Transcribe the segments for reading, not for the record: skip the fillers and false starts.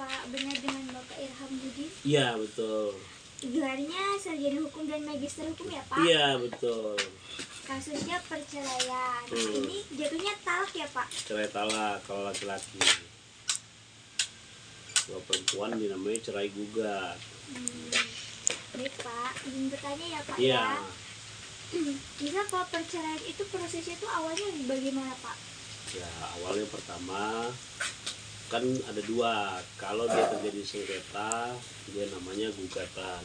Apa benar dengan Bapak Irham Budi? Iya, betul. Gelarnya sarjana hukum dan magister hukum ya Pak? Iya, betul. Kasusnya perceraian. Hmm. Ini jatuhnya talak ya Pak? Cerai talak kalau laki-laki. Kalau perempuan dinamanya cerai gugat. Baik Pak, izin bertanya ya Pak Iya. ya. Bisa kalau perceraian itu prosesnya itu awalnya bagaimana Pak? Ya, awalnya pertama kan ada dua. Kalau dia terjadi sengketa, dia namanya gugatan.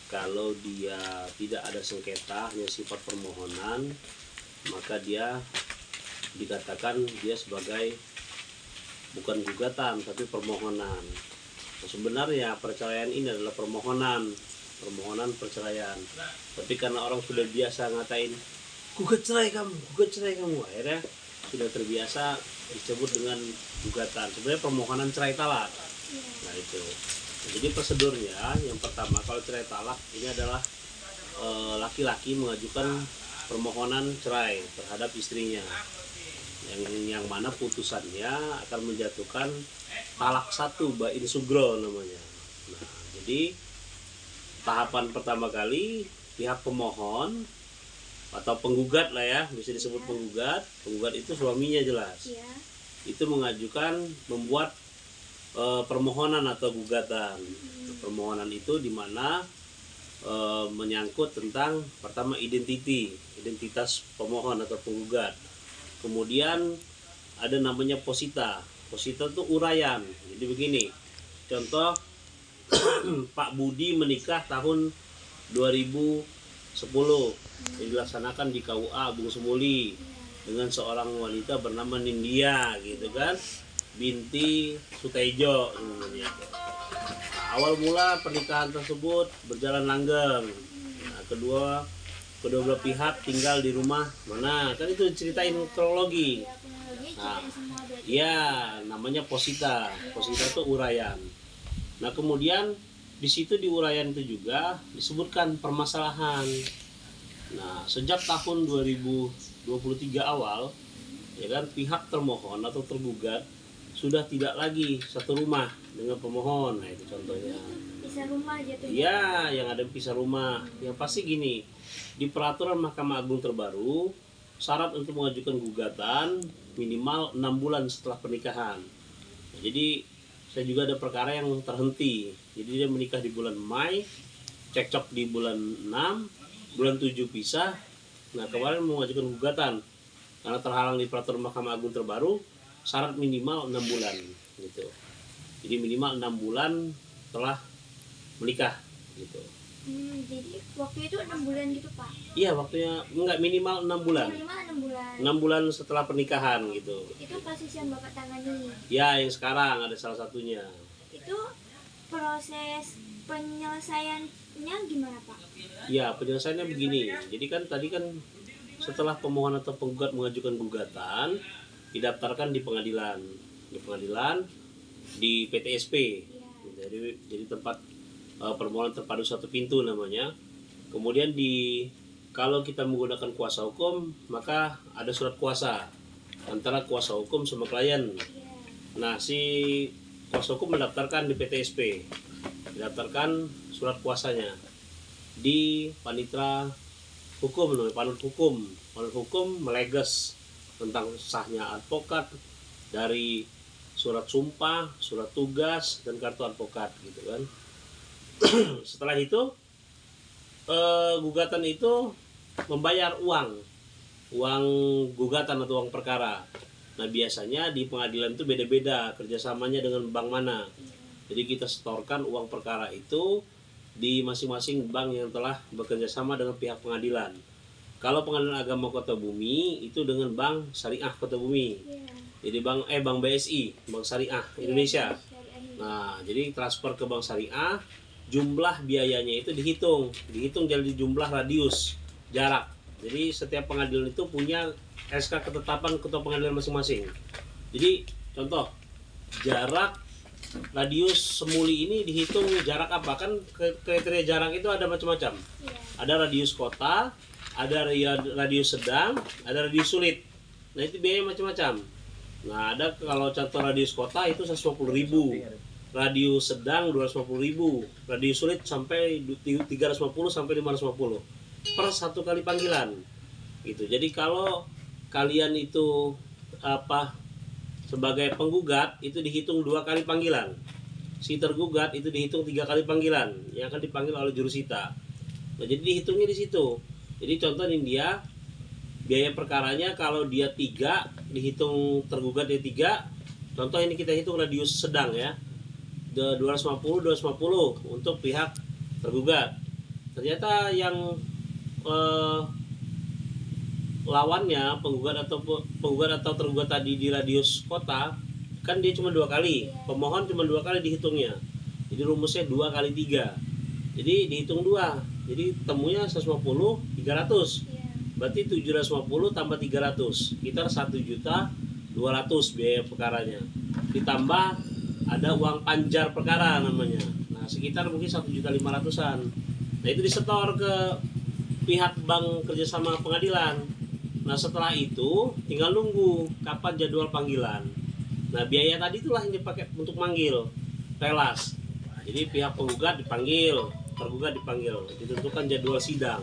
Kalau dia tidak ada sengketa, hanya sifat permohonan, maka dia dikatakan dia sebagai bukan gugatan tapi permohonan. Nah, sebenarnya perceraian ini adalah permohonan perceraian. Tapi karena orang sudah biasa ngatain gugat cerai kamu, akhirnya sudah terbiasa disebut dengan gugatan. Sebenarnya permohonan cerai talak. Nah itu. Nah, jadi prosedurnya yang pertama kalau cerai talak ini adalah laki-laki mengajukan permohonan cerai terhadap istrinya. Yang mana putusannya akan menjatuhkan talak satu bain sugro namanya. Nah, jadi tahapan pertama kali pihak pemohon atau penggugat lah ya, bisa disebut penggugat itu suaminya jelas. Itu mengajukan membuat permohonan atau gugatan. Permohonan itu dimana menyangkut tentang pertama identitas pemohon atau penggugat. Kemudian ada namanya posita. Posita itu uraian. Jadi begini, contoh Pak Budi menikah tahun 2010 yang dilaksanakan di KUA Bung Semuli dengan seorang wanita bernama Nindya gitu kan, binti Sutejo namanya. Nah, awal mula pernikahan tersebut berjalan langgeng. Nah, kedua belah pihak tinggal di rumah mana, kan itu ceritain kronologi. Nah, ya namanya posita itu uraian. Nah kemudian di situ di uraian itu juga disebutkan permasalahan. Nah sejak tahun 2023 awal ya kan, pihak termohon atau tergugat sudah tidak lagi satu rumah dengan pemohon. Nah itu contohnya. Pisah rumah jatuhnya? Ya, yang ada pisah rumah. Yang pasti gini, di peraturan Mahkamah Agung terbaru syarat untuk mengajukan gugatan minimal 6 bulan setelah pernikahan. Nah, jadi saya juga ada perkara yang terhenti. Jadi dia menikah di bulan Mei, cekcok di bulan 6, bulan 7 pisah. Nah kemarin mengajukan gugatan karena terhalang di peraturan Mahkamah Agung terbaru, syarat minimal 6 bulan gitu. Jadi minimal 6 bulan telah menikah gitu. Jadi waktu itu 6 bulan gitu Pak? Iya, waktunya enggak, minimal 6 bulan. Minimal 6 bulan. 6 bulan setelah pernikahan gitu. Itu kasus yang Bapak tangani? Ya, yang sekarang ada salah satunya. Itu proses penyelesaiannya gimana Pak? Ya, penyelesaiannya begini. Jadi kan tadi kan setelah pemohon atau penggugat mengajukan gugatan, didaftarkan di pengadilan. Di PTSP. Ya. Jadi tempat permohonan terpadu satu pintu namanya. Kemudian kalau kita menggunakan kuasa hukum, maka ada surat kuasa antara kuasa hukum sama klien. Nah, si kuasa hukum mendaftarkan di PTSP, mendaftarkan surat kuasanya di panitra hukum, namanya panut hukum meleges tentang sahnya advokat dari surat sumpah, surat tugas, dan kartu advokat gitu kan. Setelah itu gugatan itu membayar uang gugatan atau uang perkara. Nah biasanya di pengadilan itu beda-beda kerjasamanya dengan bank mana. Jadi kita setorkan uang perkara itu di masing-masing bank yang telah bekerja sama dengan pihak pengadilan. Kalau Pengadilan Agama Kota Bumi itu dengan Bank Syariah Kota Bumi. Jadi Bank BSI, Bank Syariah Indonesia. Nah jadi transfer ke Bank Syariah, jumlah biayanya itu dihitung jadi jumlah radius jarak. Jadi setiap pengadilan itu punya SK ketetapan ketua pengadilan masing-masing. Jadi contoh jarak radius Semuli ini dihitung jarak apa, kan kriteria jarak itu ada macam-macam. Ada radius kota, ada radius sedang, ada radius sulit. Nah itu biaya macam-macam. Nah, ada kalau contoh radius kota itu 150.000, radius sedang 250.000, radius sulit sampai 350 sampai 550 per satu kali panggilan. Gitu. Jadi kalau kalian itu sebagai penggugat itu dihitung 2 kali panggilan. Si tergugat itu dihitung 3 kali panggilan yang akan dipanggil oleh jurusita. Nah, jadi dihitungnya di situ. Jadi contoh ini dia biaya perkaranya kalau dia 3 dihitung tergugat dia 3. Contoh ini kita hitung radius sedang ya. 250 untuk pihak tergugat. Ternyata yang lawannya penggugat atau tergugat tadi di radius kota kan dia cuma 2 kali, pemohon cuma 2 kali dihitungnya. Jadi rumusnya 2 kali 3. Jadi dihitung 2. Jadi temunya 150 300. Berarti 750 tambah 300 sekitar 1.200.000 biaya perkaranya. Ditambah ada uang panjar perkara namanya. Nah, sekitar mungkin 1.500.000-an. Nah, itu disetor ke pihak bank kerjasama pengadilan. Nah, setelah itu tinggal nunggu kapan jadwal panggilan. Nah, biaya tadi itulah yang dipakai untuk manggil relas. Jadi pihak penggugat dipanggil, tergugat dipanggil, ditentukan jadwal sidang,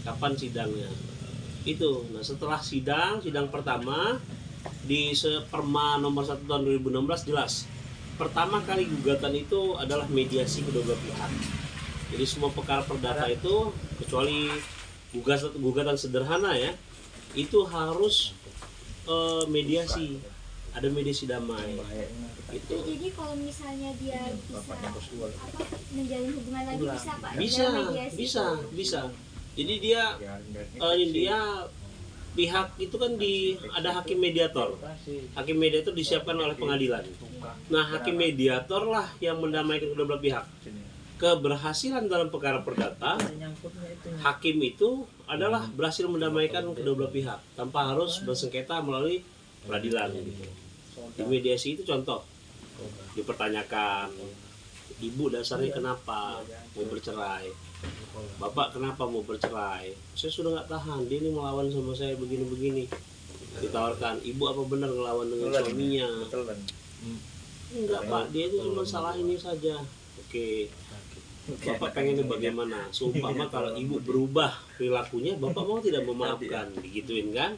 kapan sidangnya. Itu. Nah, setelah sidang pertama di Perma nomor 1 tahun 2016 jelas. Pertama kali gugatan itu adalah mediasi kedua belah pihak. Jadi semua perkara perdata itu kecuali gugatan sederhana ya, itu harus mediasi. Ada mediasi damai. Itu jadi kalau misalnya dia bisa menjalin hubungan lagi bisa Pak? Bisa. Jadi dia pihak itu kan ada hakim mediator. Hakim mediator disiapkan oleh pengadilan. Nah, hakim mediator lah yang mendamaikan kedua belah pihak. Keberhasilan dalam perkara perdata, hakim itu adalah berhasil mendamaikan kedua belah pihak tanpa harus bersengketa melalui peradilan. Gitu. Di mediasi itu contoh dipertanyakan, ibu dasarnya kenapa mau bercerai, bapak kenapa mau bercerai, saya sudah nggak tahan, dia ini melawan sama saya begini-begini. Ditawarkan, ibu apa benar ngelawan dengan suaminya? Enggak pak, dia itu cuma salah ini saja. Oke, bapak pengennya bagaimana? Seumpama kalau ibu berubah perilakunya, bapak mau tidak memaafkan, digituin kan?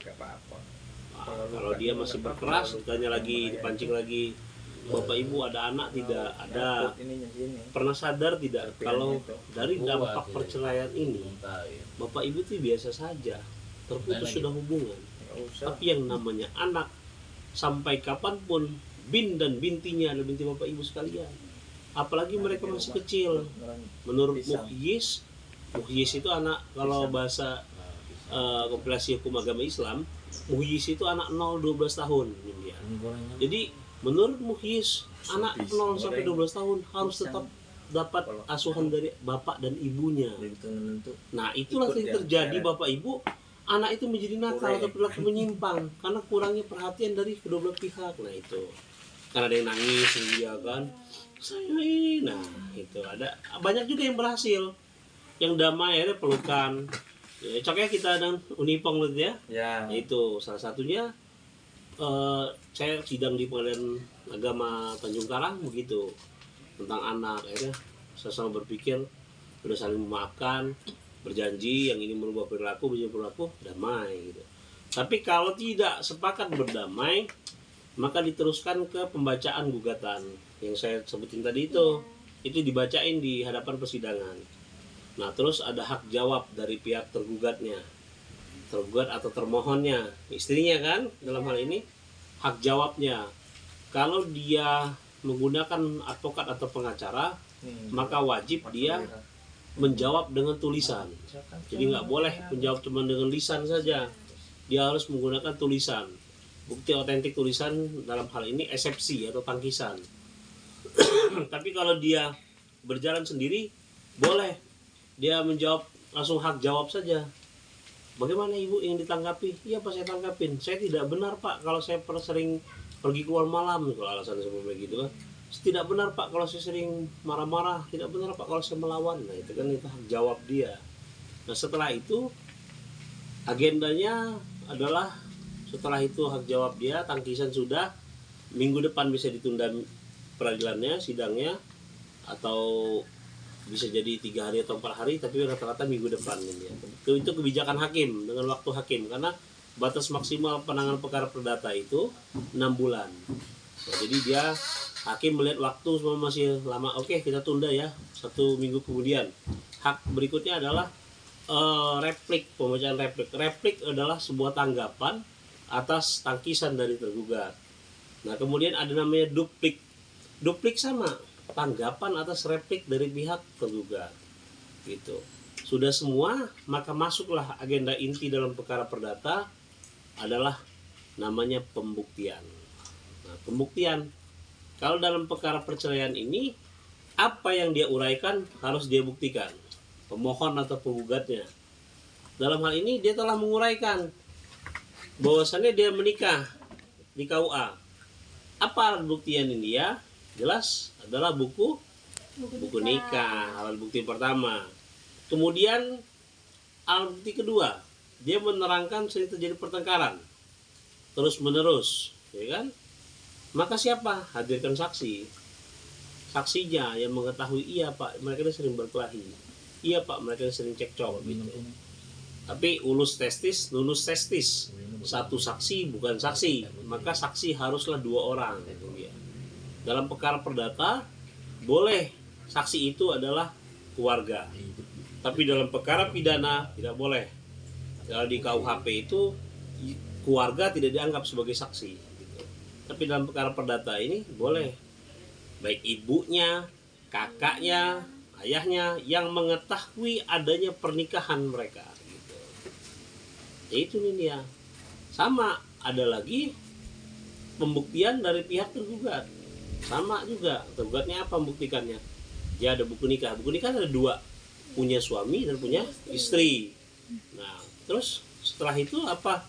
Nah, kalau dia masih berkeras, ditanya lagi, dipancing lagi, bapak ibu ada anak tidak? Ada. Pernah sadar tidak kalau dari dampak perceraian ini, bapak ibu itu biasa saja, terputus sudah hubungan. Tapi yang namanya anak, sampai kapanpun bin dan bintinya adalah binti bapak ibu sekalian. Apalagi mereka masih kecil. Menurut Muhyis itu anak, kalau bahasa kompilasi hukum agama Islam, Muhyis itu anak 0-12 tahun. Jadi menurut Muhyis, anak 0 sampai 12 tahun harus tetap dapat asuhan dari bapak dan ibunya. Nah, itulah yang terjadi bapak ibu, anak itu menjadi nakal atau perilaku menyimpang karena kurangnya perhatian dari kedua belah pihak. Nah, itu karena ada yang nangis dia kan, saya ini. Nah, itu ada banyak juga yang berhasil, yang damai, ada pelukan. Ya, contohnya kita dan Unipong gitu ya. Itu salah satunya. Saya sidang di Pengadilan Agama Tanjung Karang begitu tentang anak. Akhirnya saya selalu berpikir sudah saling memaafkan, berjanji yang ini merubah perilaku, damai gitu. Tapi kalau tidak sepakat berdamai, maka diteruskan ke pembacaan gugatan yang saya sebutin tadi itu dibacain di hadapan persidangan. Nah, terus ada hak jawab dari pihak tergugat atau termohonnya, istrinya kan dalam hal ini, hak jawabnya. Kalau dia menggunakan advokat atau pengacara, maka wajib dia menjawab dengan tulisan. Jadi nggak boleh menjawab cuma dengan lisan saja, dia harus menggunakan tulisan. Bukti otentik tulisan dalam hal ini eksepsi atau tangkisan. Tapi kalau dia berjalan sendiri, boleh dia menjawab langsung hak jawab saja. Bagaimana ibu yang ditanggapi? Iya pak, saya tanggapin. Saya tidak benar pak kalau saya sering pergi keluar malam, kalau alasan seperti gitu kan. Tidak benar pak kalau saya sering marah-marah. Tidak benar pak kalau saya melawan. Nah, itu kan itu hak jawab dia. Nah, setelah itu agendanya adalah Setelah itu hak jawab dia, tangkisan sudah, minggu depan bisa ditunda peradilannya, sidangnya, atau bisa jadi 3 hari atau 4 hari, tapi rata-rata minggu depan ini ya. Itu kebijakan hakim dengan waktu hakim, karena batas maksimal penanganan perkara perdata itu 6 bulan. Nah, jadi dia hakim melihat waktu semua masih lama, oke kita tunda ya 1 minggu kemudian. Hak berikutnya adalah replik, pembacaan replik. Replik adalah sebuah tanggapan atas tangkisan dari tergugat. Nah kemudian ada namanya duplik. Duplik sama, tanggapan atas replik dari pihak tergugat. Gitu. Sudah semua, maka masuklah agenda inti dalam perkara perdata adalah namanya pembuktian. Nah, pembuktian, kalau dalam perkara perceraian ini, apa yang dia uraikan harus dia buktikan, pemohon atau penggugatnya. Dalam hal ini dia telah menguraikan bahwasannya dia menikah di KUA. Apa alat buktian ini dia? Jelas adalah buku nikah, alat bukti pertama. Kemudian alat bukti kedua, dia menerangkan sering terjadi pertengkaran terus menerus, ya kan? Maka siapa? Hadirkan saksi. Saksinya yang mengetahui, iya Pak, mereka sering berkelahi. Iya Pak, mereka sering cekcok gitu. Tapi ulus testis, lulus testis. Satu saksi bukan saksi, maka saksi haruslah 2 orang. Dalam perkara perdata boleh saksi itu adalah keluarga, tapi dalam perkara pidana tidak boleh. Kalau di KUHP itu keluarga tidak dianggap sebagai saksi, gitu. Tapi dalam perkara perdata ini boleh, baik ibunya, kakaknya, ayahnya yang mengetahui adanya pernikahan mereka, gitu. Ya itu nih dia. Sama, ada lagi pembuktian dari pihak tergugat. Sama juga, tergugatnya apa membuktikannya? Dia ada buku nikah. Buku nikah ada 2, punya suami dan punya istri. Nah, terus setelah itu apa?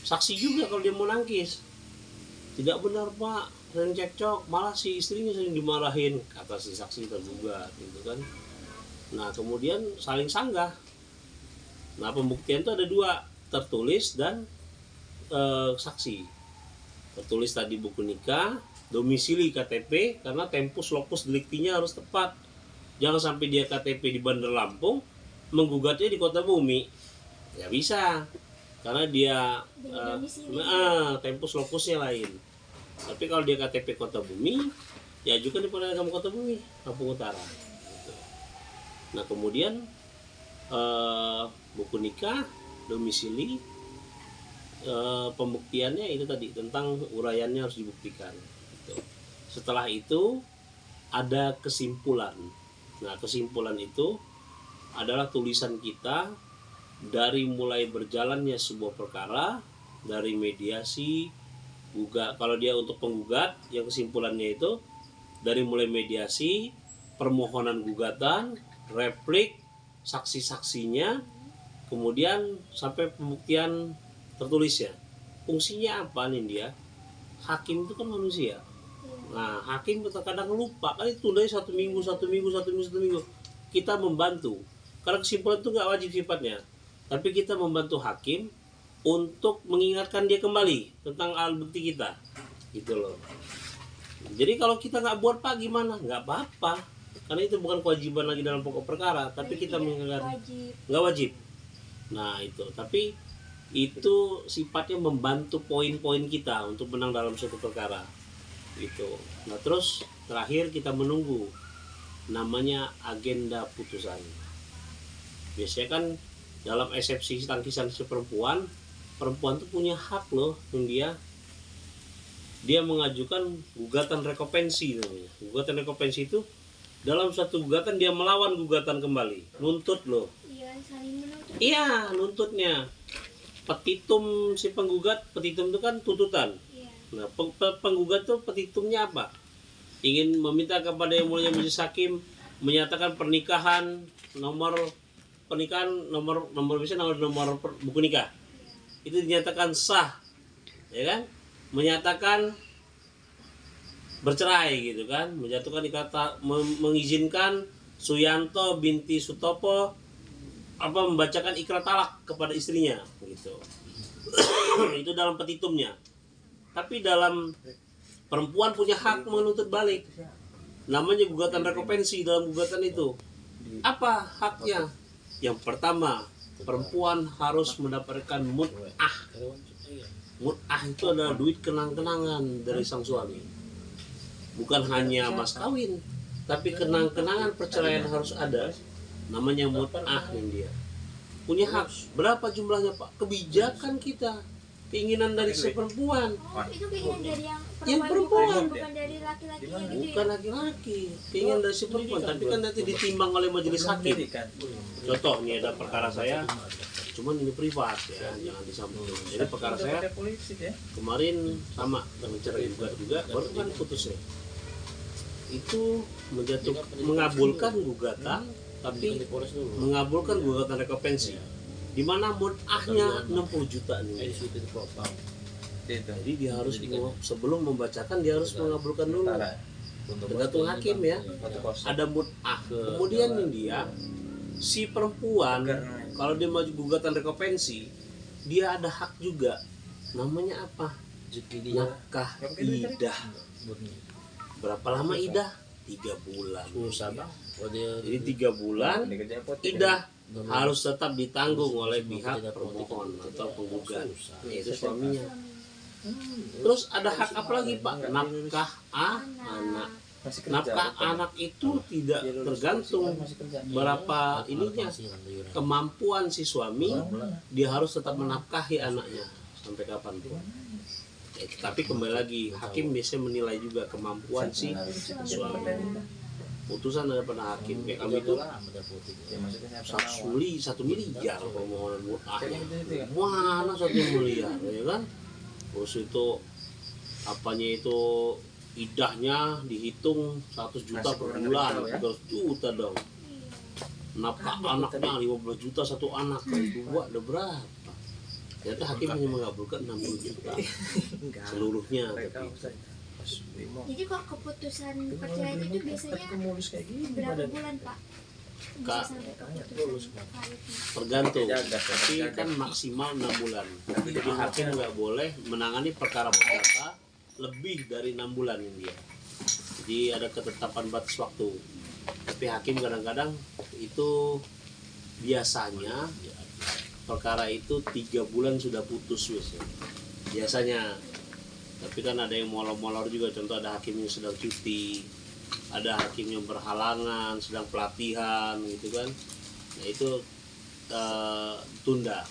Saksi juga kalau dia mau nangkis. Tidak benar Pak, sering cekcok, malah si istrinya sering dimarahin, kata si saksi tergugat, gitu kan. Nah, kemudian saling sanggah. Nah, pembuktian itu ada 2, tertulis dan saksi. Tertulis tadi buku nikah, domisili KTP, karena tempus locus delictinya harus tepat. Jangan sampai dia KTP di Bandar Lampung, menggugatnya di Kota Bumi. Ya bisa, karena dia tempus locusnya lain. Tapi kalau dia KTP Kota Bumi, ya ajukan di Pengadilan Agama Kota Bumi, Lampung Utara. Gitu. Nah kemudian buku nikah, domisili, pembuktiannya itu tadi tentang uraiannya harus dibuktikan. Gitu. Setelah itu ada kesimpulan. Nah kesimpulan itu adalah tulisan kita dari mulai berjalannya sebuah perkara, dari mediasi, kalau dia untuk penggugat, yang kesimpulannya itu dari mulai mediasi, permohonan gugatan, replik, saksi-saksinya, kemudian sampai pembuktian tertulisnya. Fungsinya apa nih dia? Hakim itu kan manusia. Nah, hakim terkadang lupa, kan itu tunda 1 minggu. Kita membantu, karena kesimpulan itu nggak wajib sifatnya, tapi kita membantu hakim untuk mengingatkan dia kembali tentang alat bukti kita, gitu loh. Jadi kalau kita nggak buat Pak gimana? Nggak apa-apa, karena itu bukan kewajiban lagi dalam pokok perkara, tapi kita mengingatkan. Nggak wajib. Nah itu, tapi itu sifatnya membantu poin-poin kita untuk menang dalam suatu perkara, gitu. Nah terus terakhir kita menunggu namanya agenda putusan. Biasanya kan dalam eksepsi tangkisan perempuan tuh punya hak loh, yang dia mengajukan gugatan rekopensi namanya. Gugatan rekopensi itu dalam satu gugatan dia melawan gugatan kembali, nuntut loh. Iya, saling menuntut. Iya, nuntutnya. Petitum si penggugat, petitum itu kan tuntutan. Iya. Nah, penggugat tuh petitumnya apa? Ingin meminta kepada yang mulia majelis hakim menyatakan pernikahan nomor buku nikah itu dinyatakan sah, ya kan? Menyatakan bercerai, gitu kan? Mengizinkan Suyanto binti Sutopo membacakan ikrar talak kepada istrinya, gitu. Itu dalam petitumnya. Tapi dalam perempuan punya hak menuntut balik. Namanya gugatan rekopensi dalam gugatan itu. Apa haknya? Yang pertama, perempuan harus mendapatkan mut'ah. Mut'ah itu adalah duit kenang-kenangan dari sang suami. Bukan hanya mas kawin, tapi kenang-kenangan perceraian harus ada. Namanya mut'ah yang dia punya hak. Berapa jumlahnya Pak? Kebijakan kita, keinginan dari si perempuan. Oh, itu keinginan dari Yang perempuan. bukan dari laki-lakinya gitu Bukan ya? laki-laki, keinginan dari si perempuan. Tapi kan nanti ditimbang oleh majelis hakim. Contoh, nih ada perkara saya, cuman ini privat ya, jangan disampaikan. Jadi perkara saya kemarin sama dengan cerai juga, baru kan putusnya. Itu mengabulkan gugatan, tapi mengabulkan gugatan rekopensi. Di mana mut'ahnya 60 juta nih. Jadi dia harus sebelum membacakan dia harus mengabulkan dulu. Tergantung hakim ya. Ada mut'ah. Kemudian dia si perempuan kalau dia maju gugatan rekopensi, dia ada hak juga. Namanya apa? Nafkah idah. Berapa lama idah? 3 bulan. Jadi 3 bulan idah harus tetap ditanggung oleh pihak permohon atau penggugat, yaitu suaminya. Terus ada hak apa lagi Pak? Nafkah anak. Nafkah anak itu tidak tergantung berapa ininya kemampuan si suami, dia harus tetap menafkahi anaknya sampai kapanpun. Tapi kembali lagi, hakim biasanya menilai juga kemampuan si suami. Putusan daripada hakim kayak kami itu 1 miliar permohonan mut'ahnya. Mana 1 miliar ya kan? Terus itu apanya itu idahnya dihitung 100 juta per bulan, 100 juta dong. Nafkah anaknya 15 juta satu anak, kali 2 udah berapa? Ternyata hakim hanya mengabulkan 60 juta seluruhnya. Jadi kok keputusan perceraian itu biasanya berapa bulan Pak? Bisa sampai keputusan validnya? Tergantung, tapi kan maksimal 6 bulan. Jadi hakim nggak boleh menangani perkara perdata lebih dari 6 bulan dia. Jadi ada ketetapan batas waktu. Tapi hakim kadang-kadang itu biasanya perkara itu 3 bulan sudah putus biasanya. Tapi kan ada yang molor-molor juga. Contoh ada hakim yang sedang cuti, ada hakim yang berhalangan, sedang pelatihan gitu kan. Nah itu tunda.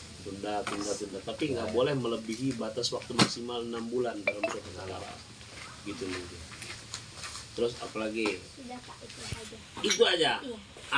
Tapi nggak boleh melebihi batas waktu maksimal 6 bulan dalam suatu perkara. Gitu mungkin. Terus apalagi? Sudah Pak, itu aja. Itu aja. Iya.